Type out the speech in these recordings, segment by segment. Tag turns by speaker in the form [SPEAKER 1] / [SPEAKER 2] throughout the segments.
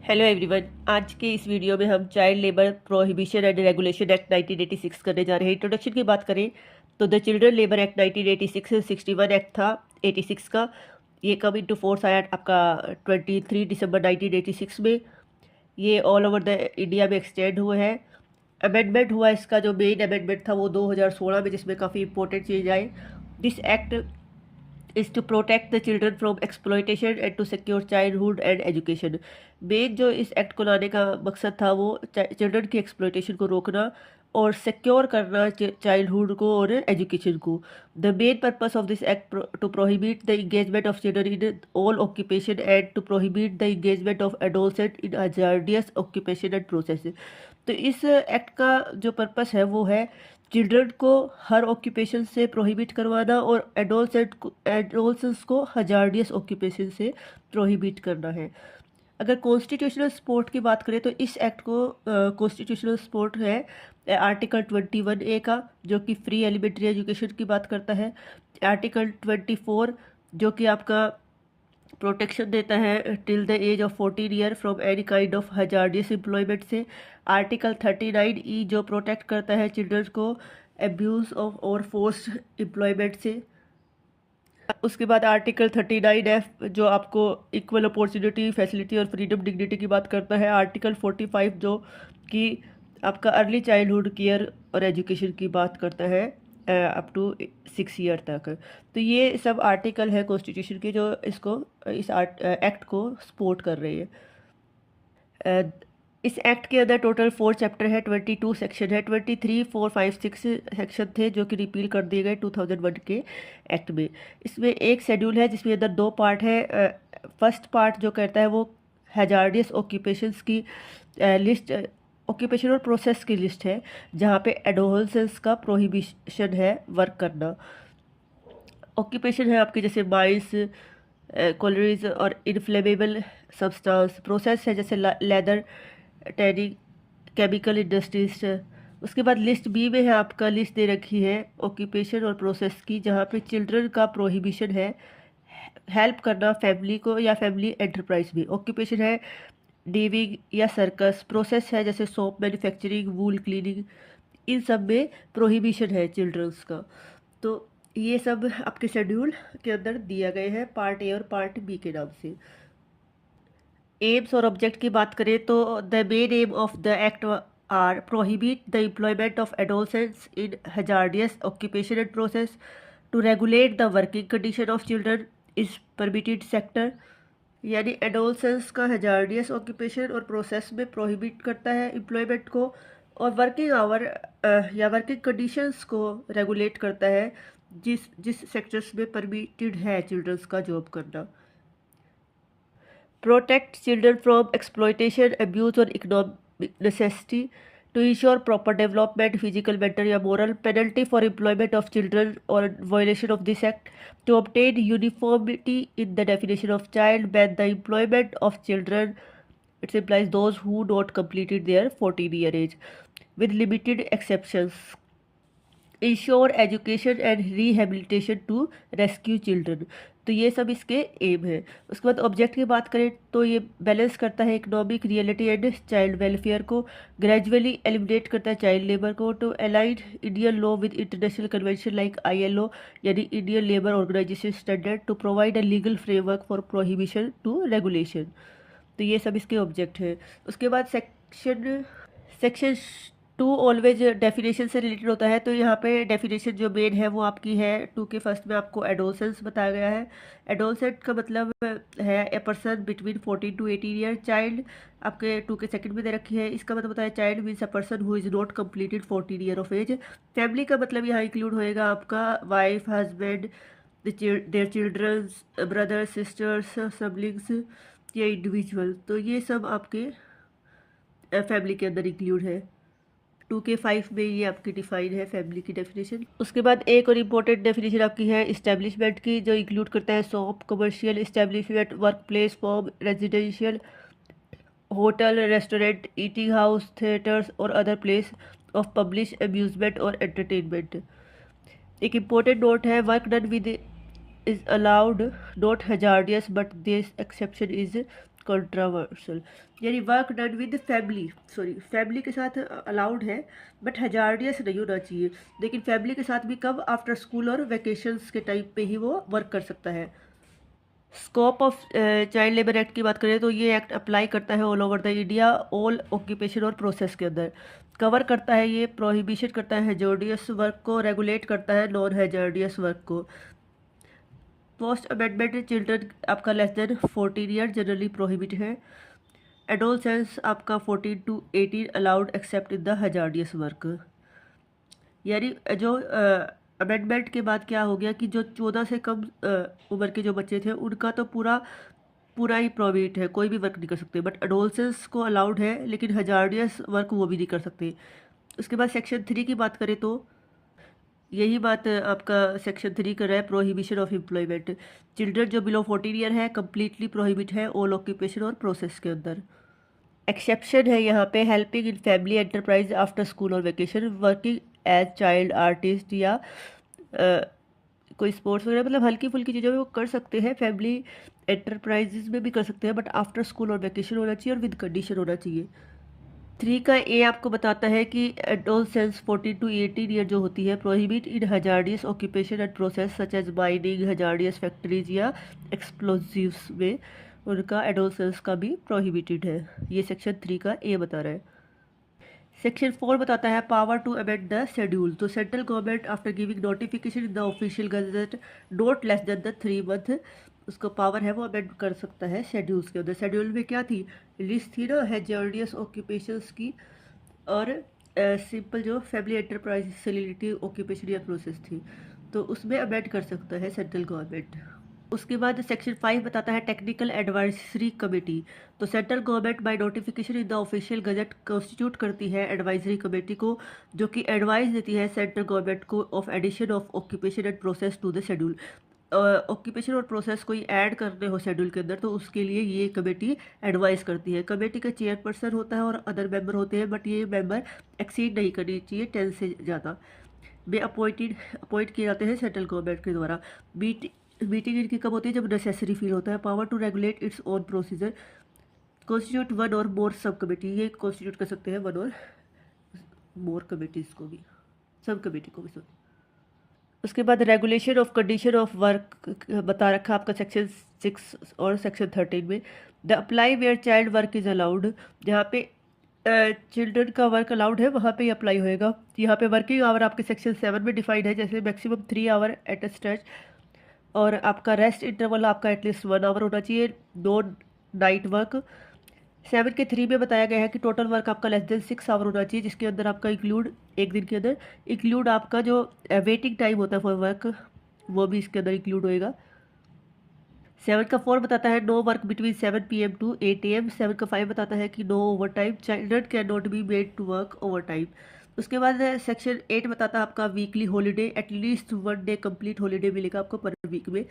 [SPEAKER 1] Hello everyone. आज के इस वीडियो में हम child labour prohibition and regulation act 1986 करने जा रहे हैं। इंट्रोडक्शन की बात करें तो the children labour act 1986 61 act था 86 का। ये कब इनटू फोर्स आया आपका 23 दिसंबर 1986 में। ये ऑल ओवर द इंडिया में एक्सटेंड हुआ है। अमेंडमेंट हुआ इसका, जो मेन अमेंडमेंट था वो 2016 में, जिसमें काफ़ी इंपॉर्टेंट चेंज आए। This act is to protect the children from exploitation and to secure childhood and education। Main जो इस एक्ट को लाने का मकसद था वो चिल्ड्रन की एक्सप्लॉयटेशन को रोकना और सिक्योर करना चाइल्डहुड को और एजुकेशन को। The main purpose of this act to prohibit the engagement of children in all occupation and to prohibit the engagement of adolescent in hazardous occupation and process. तो इस act का जो purpose है वो है चिल्ड्रन को हर occupation से prohibit करवाना और एडोलसेंट्स को हजार्डियस ऑक्यूपेशन से प्रोहिबिट करना है। अगर कॉन्स्टिट्यूशनल सपोर्ट की बात करें तो इस एक्ट को कॉन्स्टिट्यूशनल सपोर्ट है आर्टिकल 21A का, जो कि फ्री एलिमेंट्री एजुकेशन की बात करता है। आर्टिकल 24 जो कि आपका प्रोटेक्शन देता है till the age of 14 year from any kind of hazardous employment से। आर्टिकल 39E जो प्रोटेक्ट करता है चिल्ड्रन को एब्यूज़ ऑफ और फोर्स्ड एम्प्लॉयमेंट से। उसके बाद आर्टिकल 39F जो आपको इक्वल अपॉर्चुनिटी फैसिलिटी और फ्रीडम डिग्निटी की बात करता है। आर्टिकल 45 जो कि आपका अर्ली चाइल्डहुड केयर और एजुकेशन की बात करता है अप टू 6 ईयर तक। तो ये सब आर्टिकल है कॉन्स्टिट्यूशन के जो इसको इस एक्ट को सपोर्ट कर रहे हैं। इस एक्ट के अंदर टोटल 4 चैप्टर है, 22 सेक्शन है। 23, 4, 5, 6 सेक्शन थे जो कि रिपील कर दिए गए 2001 के एक्ट में। इसमें एक शेड्यूल है जिसमें अंदर 2 पार्ट है। फर्स्ट पार्ट जो कहता है वो हैजार्डियस ऑक्यूपेशंस की लिस्ट, ऑक्यूपेशन और प्रोसेस की लिस्ट है, जहाँ पे एडोलसेंस का प्रोहिबिशन है वर्क करना। ऑक्यूपेशन है आपके जैसे माइंस, कॉलरीज और इनफ्लेमेबल सब्सटेंस। प्रोसेस है जैसे लेदर, टैनिंग, केमिकल इंडस्ट्रीज। उसके बाद लिस्ट बी में है आपका लिस्ट दे रखी है ऑक्यूपेशन और प्रोसेस की, जहाँ पे चिल्ड्रन का प्रोहिबिशन है हेल्प करना फैमिली को या फैमिली एंटरप्राइज में। ऑक्यूपेशन है डीविंग या सर्कस। प्रोसेस है जैसे सोप मैन्युफैक्चरिंग, वूल क्लीनिंग। इन सब में प्रोहिबिशन है चिल्ड्रंस का। तो ये सब आपके शेड्यूल के अंदर दिया गए हैं पार्ट ए और पार्ट बी के नाम से। एम्स और ऑब्जेक्ट की बात करें तो the main aim of the act are prohibit the employment of adolescents in hazardous occupation and process, to regulate the working condition of children is permitted sector. यानी adolescence का हजार्डियस ऑक्यूपेशन और process में prohibit करता है employment को, और working hour या working conditions को रेगुलेट करता है जिस सेक्टर्स में परमिटेड है चिल्ड्रंस का जॉब करना। Protect children from exploitation, abuse और economic necessity, to ensure proper development physical, mental या moral. Penalty for employment of children और violation of this act, to obtain uniformity in the definition of child, ban the employment of children, it implies those who not completed their 14-year age, with limited exceptions, ensure education and rehabilitation to rescue children. तो ये सब इसके M है। उसके बाद object की बात करें तो ये बैलेंस करता है economic reality and child welfare को, ग्रेजुअली एलिमिनेट करता है चाइल्ड लेबर को, to align Indian law with international convention like ILO यानी Indian labour organisation standard, to provide a legal framework for prohibition to regulation. तो ये सब इसके object है। उसके बाद सेक्शन 2 ऑलवेज डेफिनेशन से रिलेटेड होता है। तो यहाँ पे डेफिनेशन जो मेन है वो आपकी है 2 के फर्स्ट में आपको एडोलसेंस बताया गया है। एडोलसेंट का मतलब है a person between 14 to 18 year. Child आपके 2 के सेकंड में दे रखी है, इसका मतलब होता है child means a person who is not completed 14 year of age. Family का मतलब यहाँ इंक्लूड होएगा आपका wife, husband, their childrens, brothers, sisters, siblings या इंडिविजुअल। तो ये सब आपके फैमिली के अंदर इंक्लूड है। 2 के 5 में ये आपकी डिफाइन है फैमिली की डेफिनेशन। उसके बाद एक और इम्पोर्टेंट डेफिनेशन आपकी है इस्टेब्लिशमेंट की, जो इंक्लूड करता है shop, commercial establishment, work place, form, residential, hotel, restaurant, eating house, theatres और other place of publish amusement और एंटरटेनमेंट। एक इम्पोर्टेंट नोट है, work done with is allowed, not hazardous, but this exception is controversial, यानी work done with family के साथ allowed है but hazardous नहीं होना चाहिए। लेकिन फैमिली के साथ भी कब, आफ्टर स्कूल और वेकेशंस के टाइम पे ही वो वर्क कर सकता है। Scope of child labour act की बात करें तो ये एक्ट अप्लाई करता है all over the India, all occupation और प्रोसेस के अंदर। कवर करता है ये, प्रोहिबिशन करता है हैजार्डियस वर्क को, रेगुलेट करता है नॉन हैजार्डियस वर्क को। पोस्ट अमेंडमेंट चिल्ड्रन आपका less than 14 year generally prohibit है। एडोलसेंस आपका 14 to 18 allowed accept in the hazardous work. यानी जो अमेंडमेंट के बाद क्या हो गया कि जो 14 से कम उम्र के जो बच्चे थे उनका तो पूरा ही प्रोहिबिट है, कोई भी वर्क नहीं कर सकते। बट एडोलसेंस को अलाउड है, लेकिन हजार्डियस वर्क वो भी नहीं कर सकते। उसके बाद सेक्शन 3 की बात करें तो यही बात आपका सेक्शन 3 कर रहा है, प्रोहिबिशन ऑफ एम्प्लॉयमेंट। चिल्ड्रन जो बिलो 14 ईयर है कम्प्लीटली प्रोहिबिट है ऑल ऑक्यूपेशन और प्रोसेस के अंदर। एक्सेप्शन है यहाँ पे, helping in family enterprise after school और vacation, working as child artist या कोई स्पोर्ट्स वगैरह, मतलब हल्की फुल्की चीज़ों में वो कर सकते हैं, फैमिली एंटरप्राइजेज में भी कर सकते हैं, बट आफ्टर स्कूल और वेकेशन होना चाहिए और विद कंडीशन होना चाहिए। 3 का ए आपको बताता है कि एडोलसेंस 14 to 18 ईयर जो होती है prohibit in hazardous occupation and process such as mining, hazardous factories या एक्सप्लोजिव्स में उनका एडोलसेंस का भी प्रोहिबिटेड है। ये सेक्शन 3 का ए बता रहा है। सेक्शन 4 बताता है power to amend the schedule. तो central government after giving notification in the official gazette not less than the 3 month, उसको पावर है वो अमेंड कर सकता है शेड्यूल्स के अंदर। शेड्यूल में क्या थी, लिस्ट थी ना हैजार्डियस ऑक्यूपेशंस की, और सिंपल जो फैमिली एंटरप्राइज से रिलेटेड ऑक्यूपेशन या प्रोसेस थी, तो उसमें अमेंड कर सकता है सेंट्रल गवर्नमेंट। उसके बाद सेक्शन 5 बताता है टेक्निकल एडवाइजरी कमेटी। तो central government by notification in the official gazette constitute करती है एडवाइजरी कमेटी को, जो कि एडवाइस देती है सेंट्रल गवर्नमेंट को of addition of occupation and process to the schedule. Occupation और प्रोसेस कोई ऐड करने हो शेड्यूल के अंदर तो उसके लिए ये कमेटी एडवाइस करती है। कमेटी का चेयरपर्सन होता है और अदर मेंबर होते हैं, बट ये मेंबर एक्सीड नहीं करनी चाहिए 10 से ज़्यादा। में अपॉइंट किए जाते हैं सेंट्रल गवर्नमेंट के द्वारा। मीटिंग इनकी कब होती है, जब नेसेसरी फील होता है। Power to regulate its own procedure, constitute one or more sub committee, ये कॉन्स्टिट्यूट कर सकते हैं वन और मोर कमेटीज़ को भी, सब कमेटी को भी। उसके बाद regulation of condition of work बता रखा आपका सेक्शन 6 और सेक्शन 13 में। The apply where child work is allowed, जहाँ पे चिल्ड्रन का वर्क अलाउड है वहाँ पे ही अप्लाई होएगा। यहाँ पे वर्किंग आवर आपके सेक्शन 7 में डिफाइंड है, जैसे maximum 3 hour at a stretch, और आपका रेस्ट इंटरवल आपका एटलीस्ट 1 आवर होना चाहिए, नो नाइट वर्क। 7 के 3 में बताया गया है कि टोटल वर्क आपका लेस देन 6 आवर होना चाहिए, जिसके अंदर आपका इंक्लूड एक दिन के अंदर इंक्लूड आपका जो वेटिंग टाइम होता है फॉर वर्क वो भी इसके अंदर इंक्लूड होएगा। 7 का 4 बताता है no work between 7 PM to 8 AM। 7 का 5 बताता है कि no overtime, children cannot be made to work overtime. उसके बाद सेक्शन 8 बताता है आपका weekly holiday, at least 1 day complete holiday मिलेगा आपको पर वीक में।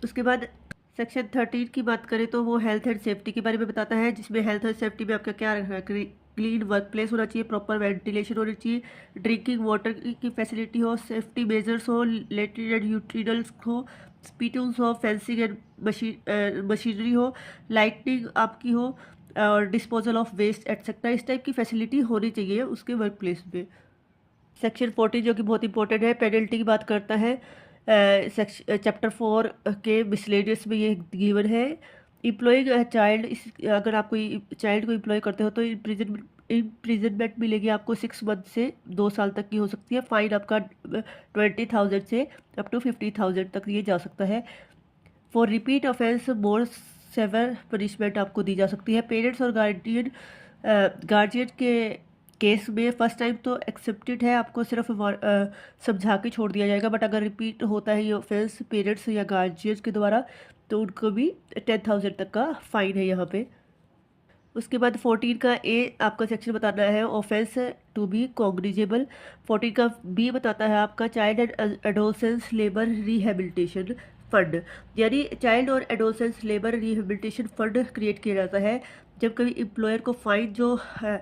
[SPEAKER 1] उसके बाद सेक्शन 13 की बात करें तो वो हेल्थ एंड सेफ्टी के बारे में बताता है, जिसमें हेल्थ एंड सेफ्टी में आपका क्या रखा है, क्लीन वर्क प्लेस होना चाहिए, प्रॉपर वेंटिलेशन होनी चाहिए, ड्रिंकिंग वाटर की फैसिलिटी हो, सेफ्टी मेजर्स हो, लेट्रिन एंड यूटिनल्स हो, स्पीटूल्स हो, फेंसिंग एंड मशीनरी हो, लाइटिंग आपकी हो, और डिस्पोजल ऑफ वेस्ट एटसेट्रा, इस टाइप की फैसिलिटी होनी चाहिए उसके वर्क प्लेस में। सेक्शन 14 जो कि बहुत इंपॉर्टेंट है, पेनल्टी की बात करता है। चैप्टर 4 के मिसलेनियस में ये गिवन है। इम्प्लॉइंग चाइल्ड, इस अगर आप कोई चाइल्ड को इम्प्लॉय करते हो तो इम्प्रिजनमेंट मिलेगी आपको 6 मंथ से 2 साल तक की हो सकती है। फाइन आपका 20,000 से अप टू 50,000 तक ये जा सकता है। For repeat offence more severe punishment आपको दी जा सकती है। पेरेंट्स और गार्जियन के केस में फर्स्ट टाइम तो एक्सेप्टेड है, आपको सिर्फ समझा के छोड़ दिया जाएगा, बट अगर रिपीट होता है ये ऑफेंस पेरेंट्स या गार्जियन के द्वारा तो उनको भी 10,000 तक का फाइन है यहाँ पे। उसके बाद 14 का ए आपका सेक्शन बताना है ऑफेंस टू बी कॉग्निजेबल। 14 का बी बताता है आपका child and adolescence labour rehabilitation fund, यानी चाइल्ड और adolescence labour rehabilitation fund create किया जाता है जब कभी एम्प्लॉयर को फाइन जो है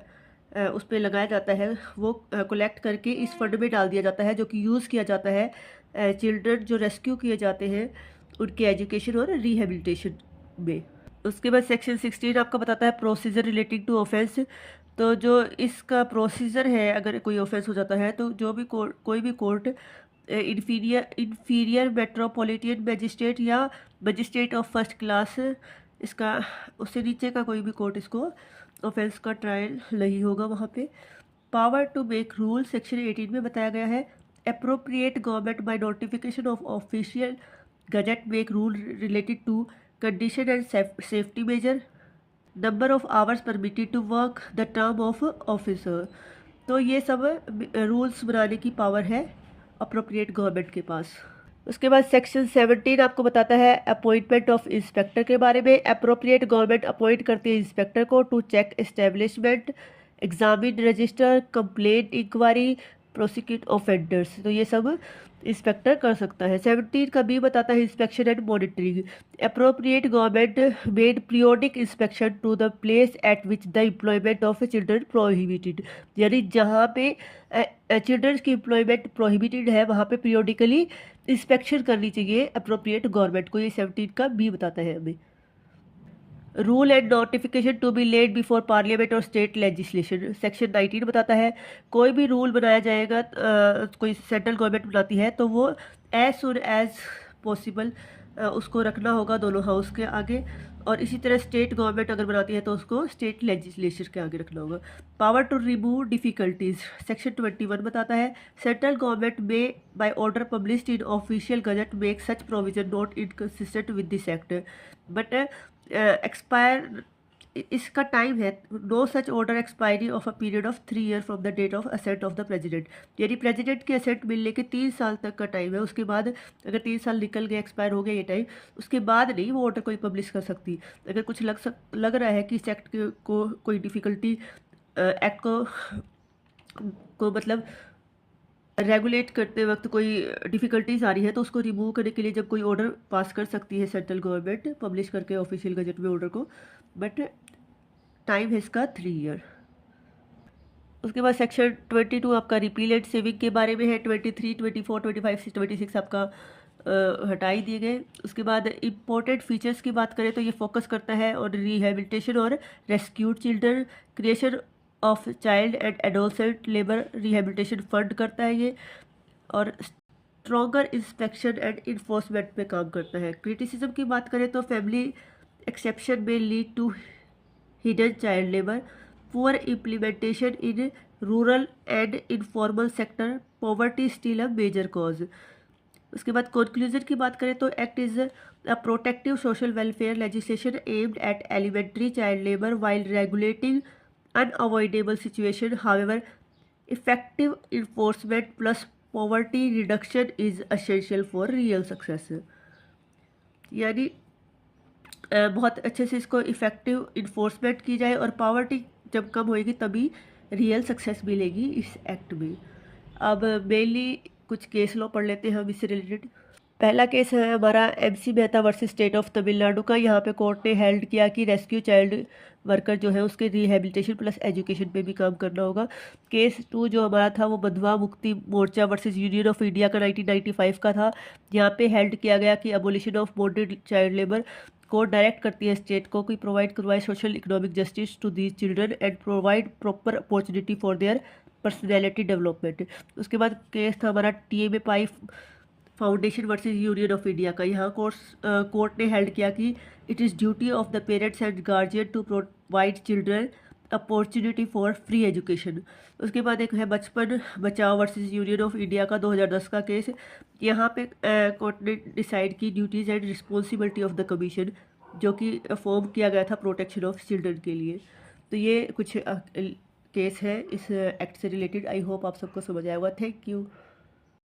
[SPEAKER 1] उस पर लगाया जाता है वो कलेक्ट करके इस फंड में डाल दिया जाता है, जो कि यूज़ किया जाता है चिल्ड्रन जो रेस्क्यू किए जाते हैं उनके एजुकेशन और रिहेबिलिटेशन में। उसके बाद सेक्शन 16 आपका बताता है प्रोसीजर रिलेटिंग टू ऑफेंस। तो जो इसका प्रोसीजर है, अगर कोई ऑफेंस हो जाता है तो जो भी कोई भी कोर्ट इंफीरियर मेट्रोपॉलिटन मजिस्ट्रेट या मजिस्ट्रेट ऑफ फर्स्ट क्लास, इसका उससे नीचे का कोई भी कोर्ट इसको ऑफेंस का ट्रायल नहीं होगा वहाँ पे। Power to make rule section 18 में बताया गया है appropriate government by notification of official gazette make rule related to condition and safety measure, number of hours permitted to work, the term of officer. तो ये सब रूल्स बनाने की power है अप्रोप्रिएट गवर्नमेंट के पास। उसके बाद सेक्शन 17 आपको बताता है अपॉइंटमेंट ऑफ इंस्पेक्टर के बारे में। अप्रोप्रिएट गवर्नमेंट अपॉइंट करती है इंस्पेक्टर को to check establishment, examine register, complaint inquiry, prosecute offenders. तो ये सब इंस्पेक्टर कर सकता है। 17 का बी बताता है inspection and monitoring. Appropriate government made periodic inspection to the place at which the employment of children prohibited, यानी जहाँ पे चिल्ड्रन की एम्प्लॉयमेंट प्रोहिबिटेड है वहाँ पे पीरियोडिकली इंस्पेक्शन करनी चाहिए अप्रोप्रिएट गवर्नमेंट को। ये 17 का बी बताता है हमें। Rule and notification to be laid before parliament और स्टेट लेजिस्लेशन। सेक्शन 19 बताता है कोई भी रूल बनाया जाएगा, कोई सेंट्रल गवर्नमेंट बनाती है तो वो एज सुन एज पॉसिबल उसको रखना होगा दोनों हाउस के आगे, और इसी तरह स्टेट गवर्नमेंट अगर बनाती है तो उसको स्टेट लेजिस्लेचर के आगे रखना होगा। Power to remove difficulties section 21 बताता है सेंट्रल गवर्नमेंट में by order published in official gazette make such provision not inconsistent with this act, but expire इसका टाइम है no such order expiry of a period of 3 year from the date of assent of the president, यानी president के assent मिलने के 3 साल तक का time है। उसके बाद अगर 3 साल निकल गए, एक्सपायर हो गया ये टाइम, उसके बाद नहीं वो ऑर्डर कोई पब्लिश कर सकती। अगर कुछ लग रहा है कि इस एक्ट को कोई डिफ़िकल्टी एक्ट को मतलब रेगुलेट करते वक्त कोई डिफ़िकल्टीज आ रही है तो उसको रिमूव करने के लिए जब कोई ऑर्डर पास कर सकती है सेंट्रल गवर्नमेंट पब्लिश करके ऑफिशियल गजट में ऑर्डर को, बट टाइम है इसका 3 ईयर। उसके बाद सेक्शन 22 आपका रिपील एंड सेविंग के बारे में है। 23, 24, 25 से 26 आपका हटाई दिए गए। उसके बाद इम्पोर्टेंट फीचर्स की बात करें तो ये फोकस करता है और रिहेबिलिटेशन और rescued children, creation of child and adolescent labour rehabilitation fund करता है ये, और स्ट्रॉन्गर इंस्पेक्शन एंड इन्फोर्समेंट पे काम करता है। क्रिटिसिज्म की बात करें तो फैमिली एक्सेप्शन में lead to hidden child labour, poor implementation in rural and informal sector, poverty still a major cause. उसके बाद कंक्लूजन की बात करें तो act is a protective social welfare legislation aimed at elementary child labour while regulating unavoidable situation. However, effective enforcement plus poverty reduction is essential for real success. यानी बहुत अच्छे से इसको इफ़ेक्टिव इन्फोर्समेंट की जाए और पावर्टी जब कम होएगी तभी रियल सक्सेस मिलेगी इस एक्ट में। अब मेनली कुछ केस लॉ पढ़ लेते हैं हम इससे रिलेटेड। पहला केस है हमारा MC Mehta versus state of Tamil Nadu का। यहाँ पे कोर्ट ने हेल्ड किया कि रेस्क्यू चाइल्ड वर्कर जो है उसके रिहेबिलिटेशन प्लस एजुकेशन पे भी काम करना होगा। केस 2 जो हमारा था वो बंधवा Mukti Morcha versus Union of India का 1995 का था। यहाँ पे हेल्ड किया गया कि abolition of bonded child labour court direct करती है स्टेट को कि प्रोवाइड करवाए social economic justice to these children and provide proper opportunity for their personality development. उसके बाद केस था हमारा TMA Pai foundation versus Union of India का। यहाँ कोर्ट ने हेल्ड किया कि it is duty of the parents and guardian to provide children opportunity for free education. उसके बाद एक है बचपन बचाओ वर्सेस यूनियन ऑफ इंडिया का 2010 का केस। यहाँ पे कोर्ट ने डिसाइड की duties and responsibility of the commission जो कि फॉर्म किया गया था प्रोटेक्शन ऑफ चिल्ड्रन के लिए। तो ये कुछ केस है इस एक्ट से रिलेटेड। आई होप आप सबको समझ आया होगा। Thank you.